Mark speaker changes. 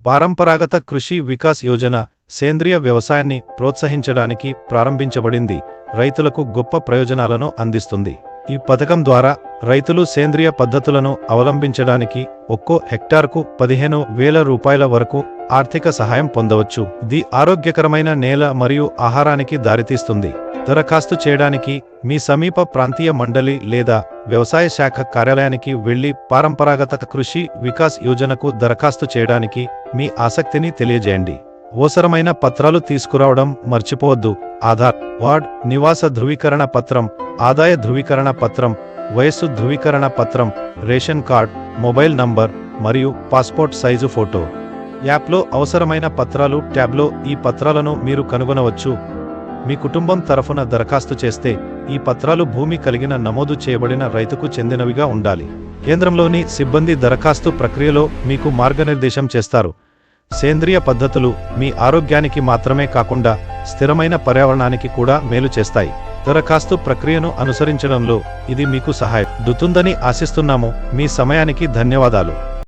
Speaker 1: పరంపరాగత కృషి వికాస్ యోజన సేంద్రియ వ్యవసాయాన్ని ప్రోత్సహించడానికి ప్రారంభించబడింది. రైతులకు గొప్ప ప్రయోజనాలను అందిస్తుంది. ఈ పథకం ద్వారా రైతులు సేంద్రియ పద్ధతులను అవలంబించడానికి ఒక్కో హెక్టార్కు 15,000 రూపాయల వరకు ఆర్థిక సహాయం పొందవచ్చు. ఇది ఆరోగ్యకరమైన నేల మరియు ఆహారానికి దారితీస్తుంది. దరఖాస్తు చేయడానికి మీ సమీప ప్రాంతీయ మండలి లేదా వ్యవసాయ శాఖ కార్యాలయానికి వెళ్లి పరంపరాగత కృషి వికాస్ యోజనకు దరఖాస్తు చేయడానికి మీ ఆసక్తిని తెలియజేయండి. అవసరమైన పత్రాలు తీసుకురావడం మర్చిపోవద్దు. ఆధార్, వార్డ్ నివాస ధృవీకరణ పత్రం, ఆదాయ ధృవీకరణ పత్రం, వయస్సు ధృవీకరణ పత్రం, రేషన్ కార్డ్, మొబైల్ నంబర్ మరియు పాస్పోర్ట్ సైజు ఫోటో. యాప్లో అవసరమైన పత్రాలు ట్యాబ్లో ఈ పత్రాలను మీరు కనుగొనవచ్చు. మీ కుటుంబం తరఫున దరఖాస్తు చేస్తే ఈ పత్రాలు భూమి కలిగిన నమోదు చేయబడిన రైతుకు చెందినవిగా ఉండాలి. కేంద్రంలోని సిబ్బంది దరఖాస్తు ప్రక్రియలో మీకు మార్గనిర్దేశం చేస్తారు. సేంద్రియ పద్ధతులు మీ ఆరోగ్యానికి మాత్రమే కాకుండా స్థిరమైన పర్యావరణానికి కూడా మేలు చేస్తాయి. దరఖాస్తు ప్రక్రియను అనుసరించడంలో ఇది మీకు సహాయపడుతుందని ఆశిస్తున్నాము. మీ సమయానికి ధన్యవాదాలు.